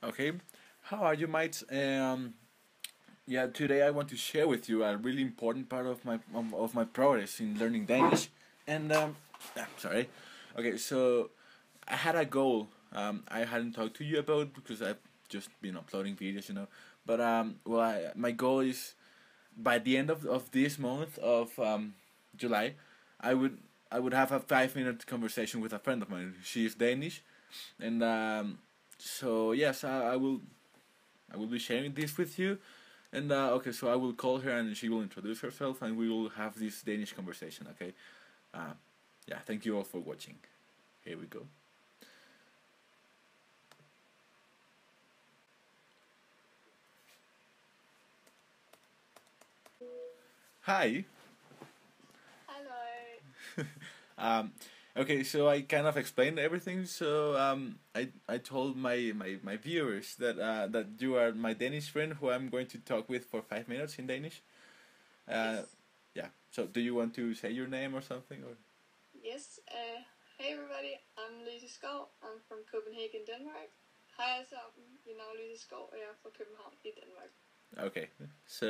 Okay, how are you, mates? Yeah, today I want to share with you a really important part of my progress in learning Danish. And sorry. Okay, so I had a goal. I hadn't talked to you about because I've just been uploading videos, But my goal is by the end of this month of July, I would I would have a 5 minute conversation with a friend of mine. She is Danish, and so yes, I will be sharing this with you. And okay, so I will call her and she will introduce herself, and we will have this Danish conversation. Okay, uh, yeah. Thank you all for watching. Here we go. Hi. Hello. Um, okay, so I kind of explained everything. So I told my viewers that you are my Danish friend who I'm going to talk with for 5 minutes in Danish. Uh, Yes. yeah. So do you want to say your name or something? Or Yes. Hey everybody, I'm Lise Skov. I'm from Copenhagen, Denmark. Hej alle sammen, mit navn er Lise Skov, og jeg er fra København i Danmark. okay. So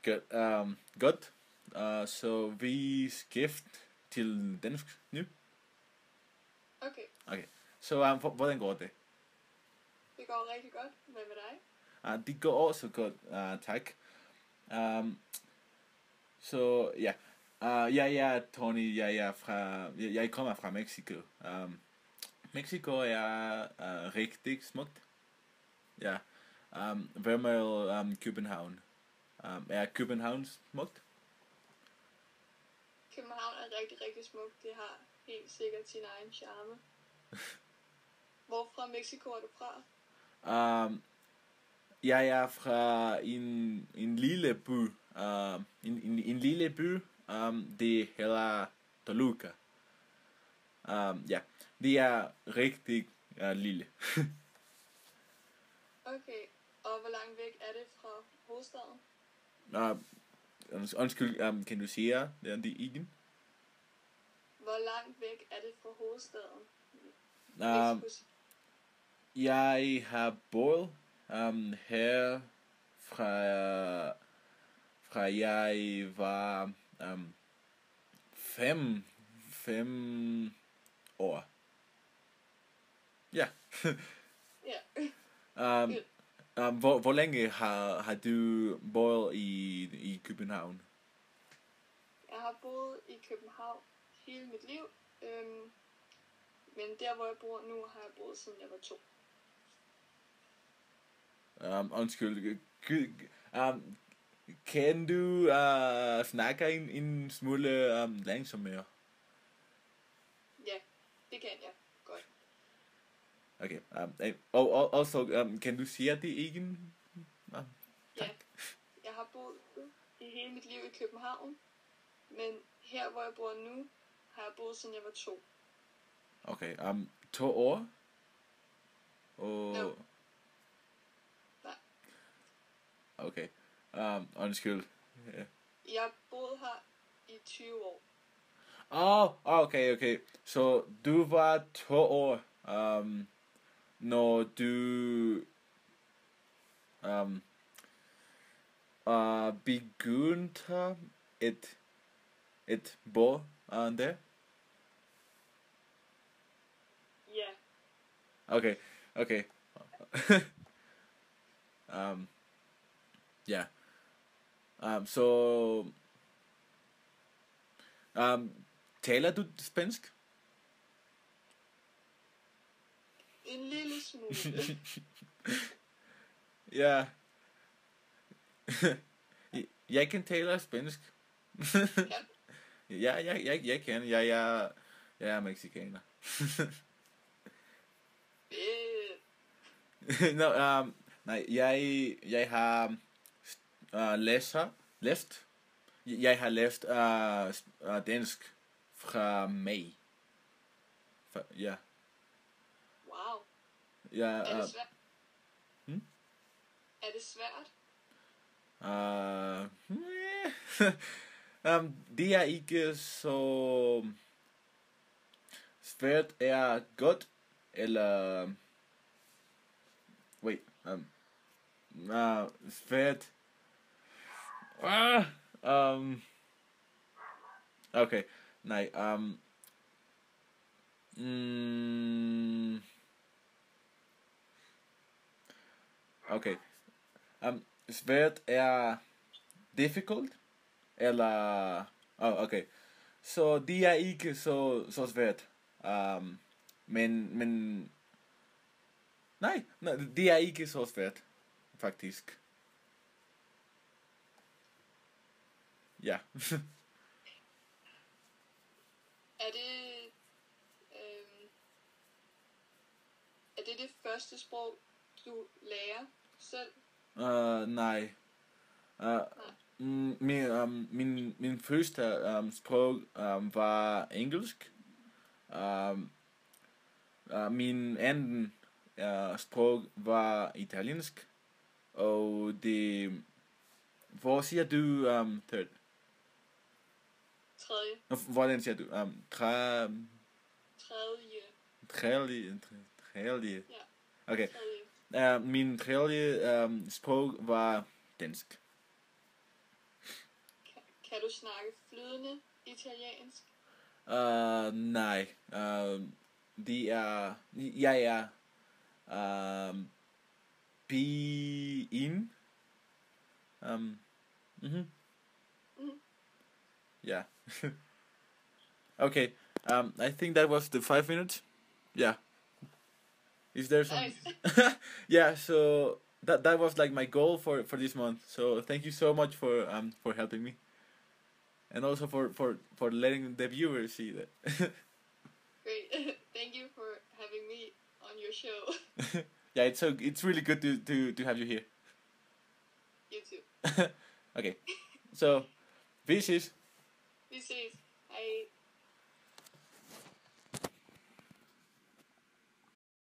good. Godt. Så vi skift til dansk nu. Okay, Okay. Så hvordan går det? det går rigtig godt. Hvad med dig? Det går også godt. Tak. Så ja. Jeg er Tony. Jeg kommer fra Mexico. Mexico er rigtig smukt. Ja. Hvad med København? Er København smukt? København er rigtig, rigtig smukt. Det har helt sikkert sin egen charme. Hvor fra Mexico er du fra? Jeg er fra en lille by. En lille by. Det hedder Toluca. Ja, det er rigtig lille. Okay, og hvor langt væk er det fra hovedstaden? Undskyld, kan du sige det igen? Hvor langt væk er det fra hovedstaden? Um, Mexico City. jeg har boet her fra jeg var fem år. Ja. Ja. um, hvor længe har du boet i København? Jeg har boet i København hele mit liv, men der hvor jeg bor nu, har jeg boet siden jeg var 2. Undskyld. Kan du snakke en smule langsommere? Ja, det kan jeg godt. Okay. Og også, kan du sige det igen? Tak. Ja, jeg har boet i hele mit liv i København, men her hvor jeg bor nu, har jeg boet siden jeg var 2. Okay. 2 år? Og... No. Nej. Okay. Undskyld. Yeah. Jeg har boet her i 20 år. Okay. Så du var 2 år, når du begyndte et bo der? Ja, Okay. Ja. Så taler du spansk? en lille smule. Ja. Jeg kan tale spansk. Ja, Jeg kan. Jeg er mexikaner. No, nej, jeg har læst. Jeg har læst dansk fra mig. Ja. wow. Ja. Er det svært? Hmm? Er det svært? Det er ikke så svært er godt, eller wait. Svært. Ah. Okay. Nej. Mm, okay. Svært er difficult, eller... Oh, okay. Så det er ikke så svært. Men... Nej, det er ikke så svært, faktisk. Ja. Er det, øhm, er det det første sprog, du lærer selv? Nej. Nej. Min første sprog var engelsk. Min anden sprog var italiensk. Og det... Hvor siger du third? Tredje. Hvordan siger du? Tredje. Tredje. Ja, Okay. tredje. Min tredje sprog var dansk. Kan du snakke flydende italiensk? Nej. Jeg er B1. Mhm. Yeah. Okay. I think that was the 5 minutes. Yeah. Is there some? Nice. Yeah. So that was like my goal for this month. So thank you so much for helping me, and also for letting the viewers see that. Great. Thank you for having me on your show. Yeah. It's really good to have you here. You too. Okay. So, vi ses. Vi ses. Hej.